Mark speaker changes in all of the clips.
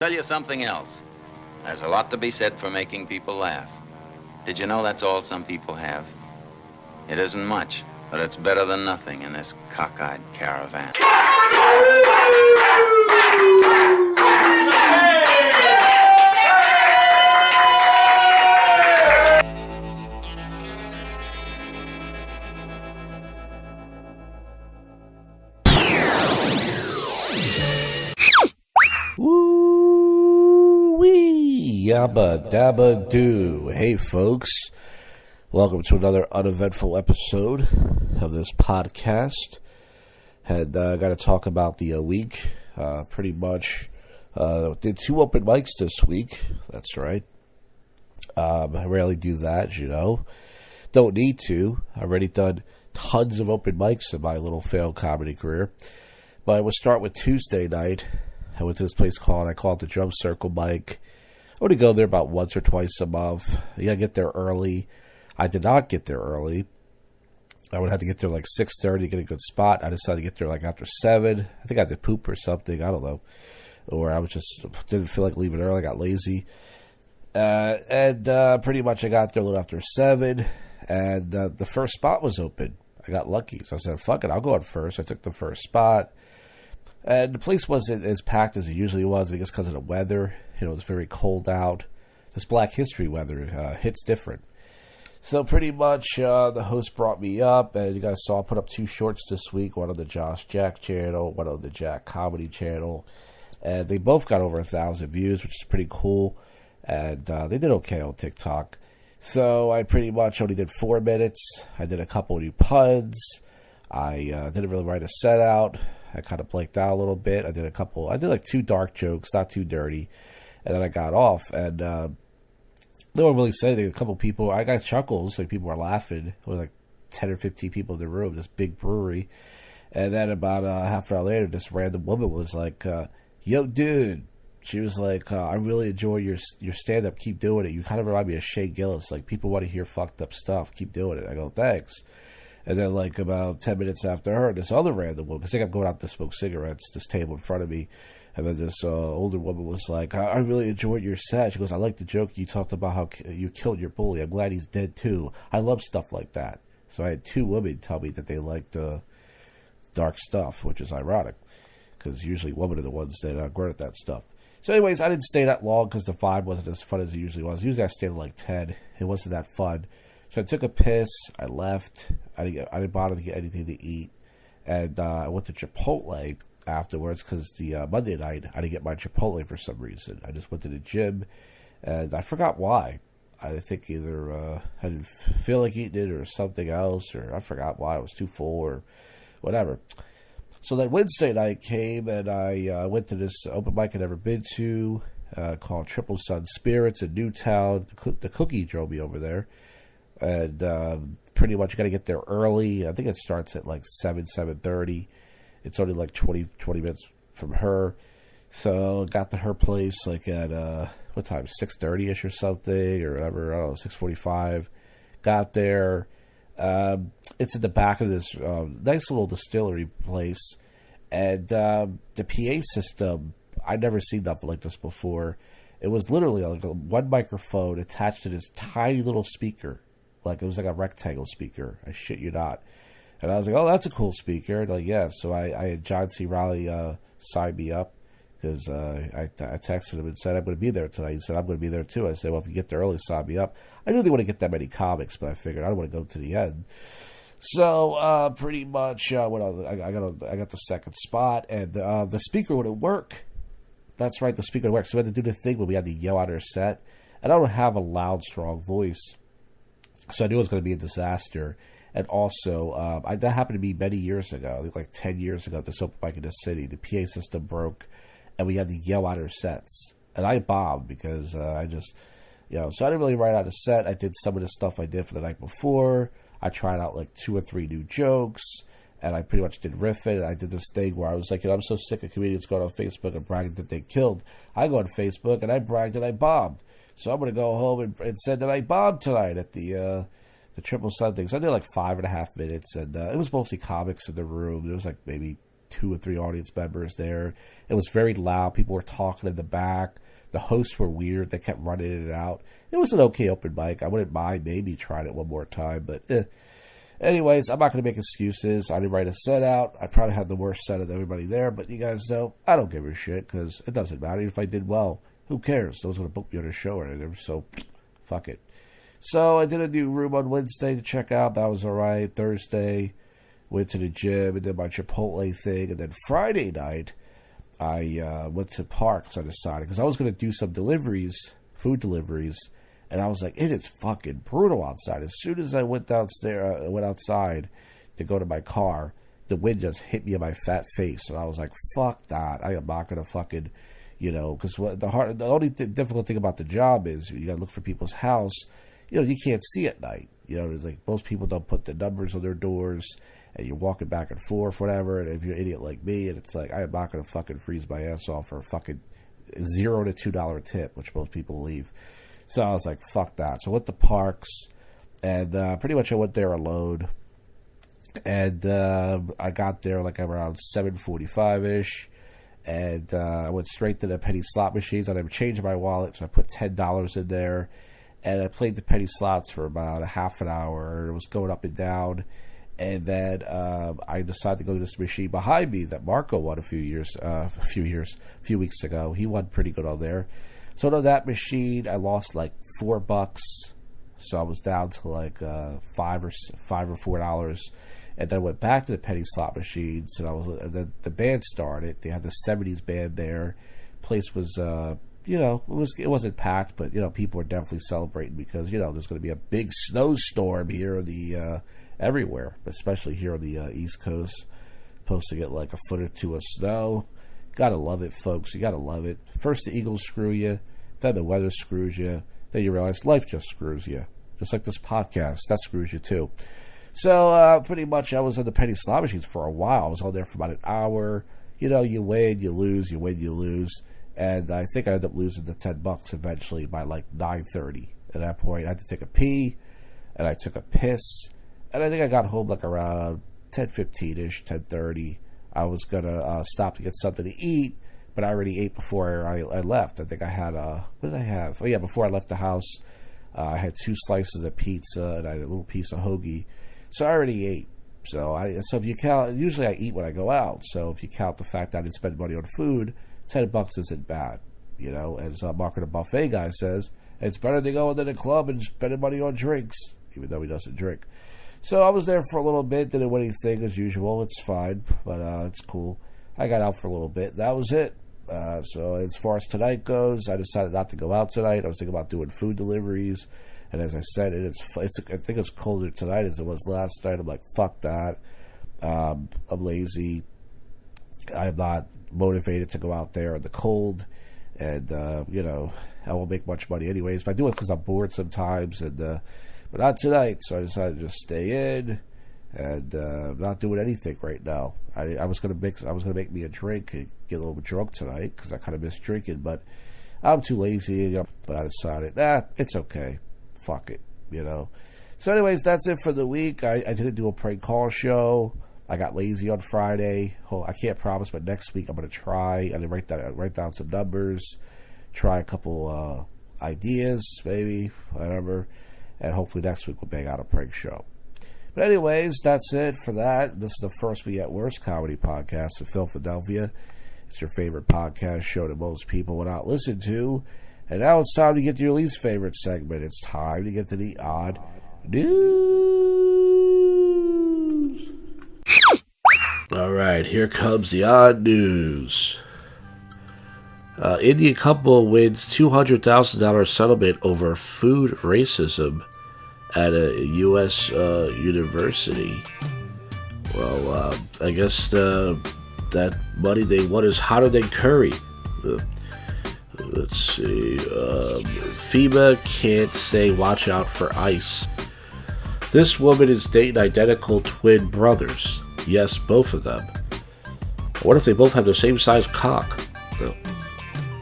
Speaker 1: Tell you something else. There's a lot to be said for making people laugh. Did you know that's all some people have? It isn't much, but it's better than nothing in this cockeyed caravan.
Speaker 2: Woo-wee, yabba dabba doo. Hey folks, welcome to another uneventful episode of this podcast. And I got to talk about the week. Pretty much did 2 open mics this week. That's right. I rarely do that, you know. Don't need to. I've already done tons of open mics in my little failed comedy career. But I would start with Tuesday night. I went to this place I call it the Drum Circle Mic. I would go there about once or twice a month. You gotta get there early. I did not get there early. I would have to get there like 6:30 to get a good spot. I decided to get there like after 7. I think I had to poop or something. I don't know. Or I was just didn't feel like leaving early. I got lazy. And pretty much I got there a little after 7. And the first spot was open. I got lucky. So I said, fuck it, I'll go on first. I took the first spot. And the place wasn't as packed as it usually was, I guess because of the weather. You know, it was very cold out. This Black History weather hits different. So pretty much the host brought me up, and you guys saw I put up 2 shorts this week, one on the JoshCast channel, one on the Jack Comedy channel. And they both got over 1,000 views, which is pretty cool. And they did okay on TikTok. So I pretty much only did 4 minutes. I did a couple of new puns. I didn't really write a set out. I kind of blanked out a little bit. I did like 2 dark jokes, not too dirty. And then I got off, and no one really said anything. A couple people, I got chuckles, like people were laughing. There were like 10 or 15 people in the room, this big brewery. And then about half an hour later, this random woman was like, yo, dude. She was like, I really enjoy your stand-up. Keep doing it. You kind of remind me of Shane Gillis. Like, people want to hear fucked up stuff. Keep doing it. I go, thanks. And then, like, about 10 minutes after her, this other random woman, because I think I'm going out to smoke cigarettes, this table in front of me, and then this older woman was like, I really enjoyed your set. She goes, I like the joke you talked about how you killed your bully. I'm glad he's dead, too. I love stuff like that. So I had 2 women tell me that they liked dark stuff, which is ironic, because usually women are the ones that are great at that stuff. So anyways, I didn't stay that long because the vibe wasn't as fun as it usually was. Usually I stayed at like 10. It wasn't that fun. So I took a piss. I left. I didn't bother to get anything to eat. And I went to Chipotle afterwards because the Monday night I didn't get my Chipotle for some reason. I just went to the gym, and I forgot why. I think either I didn't feel like eating it or something else, or I forgot why. I was too full or whatever. So then Wednesday night came, and I went to this open mic I'd never been to called Triple Sun Spirits in Newtown. The cookie drove me over there. And pretty much you got to get there early. I think it starts at like 7:30. It's only like 20 minutes from her. So got to her place like at, what time, 6:30ish or something, or whatever, I don't know, 6:45. Got there. It's in the back of this nice little distillery place. And the PA system, I'd never seen nothing like this before. It was literally like one microphone attached to this tiny little speaker. Like, it was like a rectangle speaker. I shit you not. And I was like, oh, that's a cool speaker. And like, yeah. So I had John C. Reilly sign me up because I texted him and said, I'm going to be there tonight. He said, I'm going to be there too. I said, well, if you get there early, sign me up. I knew they wouldn't get that many comics, but I figured I don't want to go to the end. So pretty much I got the second spot, and the speaker wouldn't work. That's right, the speaker wouldn't work. So we had to do the thing where we had to yell out our set. And I don't have a loud, strong voice. So I knew it was going to be a disaster. And also, that happened to me many years ago, I think like 10 years ago, at this open mic in the city. The PA system broke, and we had to yell out our sets. And I bombed because I just, so I didn't really write out a set. I did some of the stuff I did for the night before. I tried out like 2 or 3 new jokes, and I pretty much did riffing. And I did this thing where I was like, I'm so sick of comedians going on Facebook and bragging that they killed. I go on Facebook, and I bragged that I bombed. So I'm going to go home and said that I bombed tonight at the Triple Sun thing. So I did like 5.5 minutes, and it was mostly comics in the room. There was like maybe 2 or 3 audience members there. It was very loud. People were talking in the back. The hosts were weird. They kept running in and out. It was an okay open mic. I wouldn't mind maybe trying it one more time, but anyways, I'm not going to make excuses. I didn't write a set out. I probably had the worst set of everybody there, but you guys know, I don't give a shit because it doesn't matter. If I did well, who cares? Those going to book me on a show or anything, so fuck it. So I did a new room on Wednesday to check out. That was all right. Thursday, went to the gym and did my Chipotle thing. And then Friday night, I went to Parks, I decided, because I was going to do some deliveries, food deliveries, and I was like, it is fucking brutal outside. As soon as I went downstairs, went outside to go to my car, the wind just hit me in my fat face, and I was like, fuck that. I am not going to fucking, because the only difficult thing about the job is you got to look for people's house. You can't see at night. It's like most people don't put the numbers on their doors, and you're walking back and forth, whatever, and if you're an idiot like me, and it's like, I am not going to fucking freeze my ass off for a fucking $0 to $2 tip, which most people leave. So I was like, fuck that. So I went to Parks, and pretty much I went there alone, and I got there like around 7:45-ish, and I went straight to the penny slot machines. I never changed my wallet, so I put $10 in there, and I played the penny slots for about a half an hour. It was going up and down. And then I decided to go to this machine behind me that Marco won a few weeks ago. He won pretty good on there. So on that machine, I lost like $4. So I was down to like $5 or $4. And then I went back to the penny slot machines, and then the band started. They had the '70s band there. Place was it wasn't packed, but people were definitely celebrating because there's going to be a big snowstorm here in the everywhere, especially here on the East Coast. Supposed to get like a foot or two of snow. Gotta love it, folks. You gotta love it. First the Eagles screw you, then the weather screws you, then you realize life just screws you. Just like this podcast, that screws you too. So pretty much I was on the penny slot machines for a while. I was on there for about an hour. You win, you lose, you win, you lose. And I think I ended up losing the $10 eventually by like 9:30. At that point, I had to take a pee, and I took a piss. And I think I got home like around 10:15-ish, 10:30. I was going to stop to get something to eat, but I already ate before I left. I think I had, what did I have? Oh, yeah, before I left the house, I had 2 slices of pizza, and I had a little piece of hoagie. So I already ate. So if you count, usually I eat when I go out. So if you count the fact that I didn't spend money on food, $10 isn't bad. As Marco the Buffet guy says, it's better than going to the club and spending money on drinks, even though he doesn't drink. So I was there for a little bit, didn't do anything as usual. It's fine, but it's cool. I got out for a little bit. That was it. So as far as tonight goes, I decided not to go out tonight. I was thinking about doing food deliveries, and as I said, I think it's colder tonight as it was last night. I'm like, fuck that. I'm lazy. I'm not motivated to go out there in the cold, and I won't make much money anyways. But I do it because I'm bored sometimes, and but not tonight, so I decided to just stay in and not doing anything right now. I was gonna make me a drink and get a little bit drunk tonight because I kind of miss drinking, but I'm too lazy. But I decided, it's okay, fuck it, So, anyways, that's it for the week. I didn't do a prank call show. I got lazy on Friday. I can't promise, but next week I'm gonna try. I'm gonna write down some numbers, try a couple ideas, maybe whatever. And hopefully next week we'll bang out a prank show. But anyways, that's it for that. This is the First We Get Worse comedy podcast in Philadelphia. It's your favorite podcast show that most people will not listen to. And now it's time to get to your least favorite segment. It's time to get to the odd news. All right, here comes the odd news. Indian couple wins $200,000 settlement over food racism at a U.S. university. Well, I guess that money they won is hotter than curry. Let's see. FEMA can't say watch out for ICE. This woman is dating identical twin brothers. Yes, both of them. What if they both have the same size cock?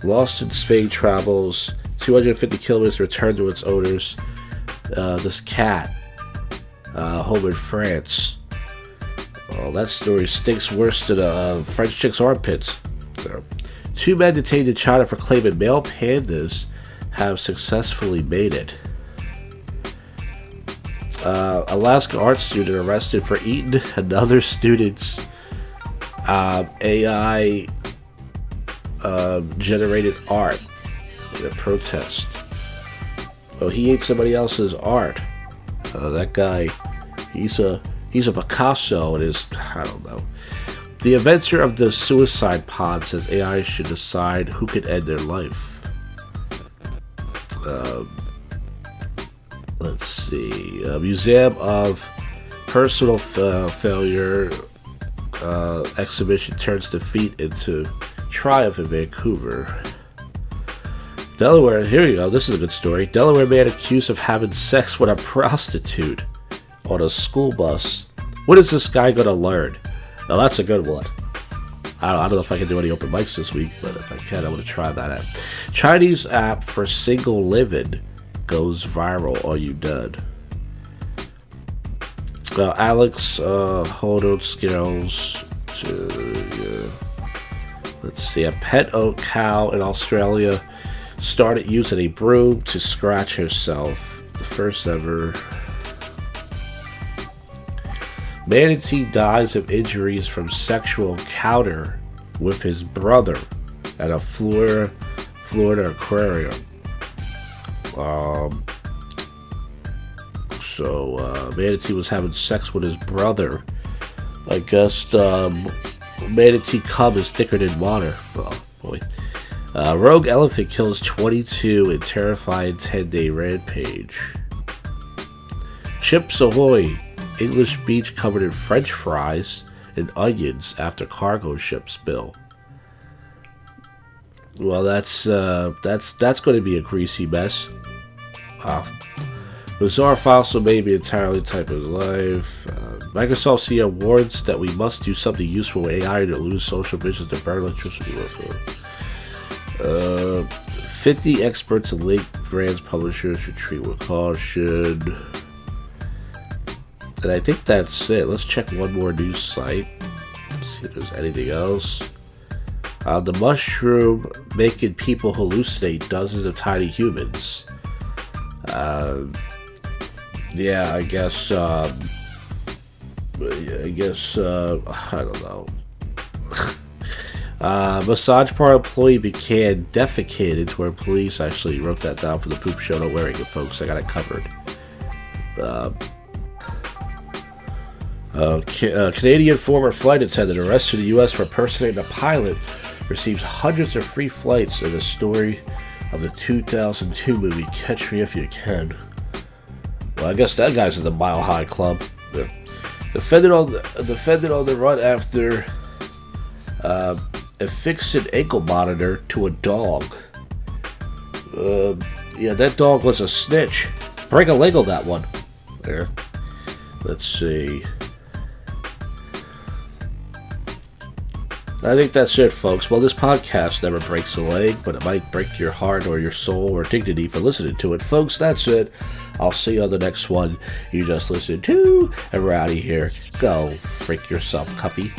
Speaker 2: Lost in Spain travels 250 kilometers to return to its owners. This cat, home in France. Oh, that story stinks worse than a French chick's armpits. So, 2 men detained in China for claiming male pandas have successfully mated. Alaska art student arrested for eating another student's AI generated art in a protest. Oh, he ate somebody else's art. That guy, he's a Picasso and I don't know. The inventor of the suicide pod says AI should decide who can end their life. Let's see. Museum of Personal Failure exhibition turns defeat into triumph in Vancouver. Delaware, here you go. This is a good story. Delaware man accused of having sex with a prostitute on a school bus. What is this guy going to learn? Now, that's a good one. I don't know if I can do any open mics this week, but if I can, I'm going to try that out. Chinese app for single living goes viral. Are you done? Alex, hold on, skills. Let's see. A pet oat cow in Australia started using a broom to scratch herself. The first ever. Manatee dies of injuries from sexual encounter with his brother at a Florida aquarium. Manatee was having sex with his brother. I guess manatee cum is thicker than water. Oh boy. Rogue elephant kills 22 in terrifying 10-day rampage. Chips Ahoy! English beach covered in French fries and onions after cargo ship spill. Well, that's going to be a greasy mess. Bizarre fossil may be entirely type of life. Microsoft CEO warns that we must do something useful with AI to lose social business to burn electricity. 50 experts and link brands publishers should treat with caution. And I think that's it. Let's check one more news site. Let's see if there's anything else. The mushroom making people hallucinate dozens of tiny humans. Yeah, I guess I don't know. Massage parlor employee began defecating into where police actually wrote that down for the poop show. Don't worry, folks. I got it covered. Canadian former flight attendant arrested in the U.S. for impersonating a pilot receives hundreds of free flights in the story of the 2002 movie Catch Me If You Can. Well, I guess that guy's in the Mile High Club. Defended on the run after affixing ankle monitor to a dog. Yeah, that dog was a snitch. Break a leg on that one. There. Let's see. I think that's it, folks. Well, this podcast never breaks a leg, but it might break your heart or your soul or dignity for listening to it. Folks, that's it. I'll see you on the next one you just listened to, and we're out of here. Go freak yourself, Cuffy.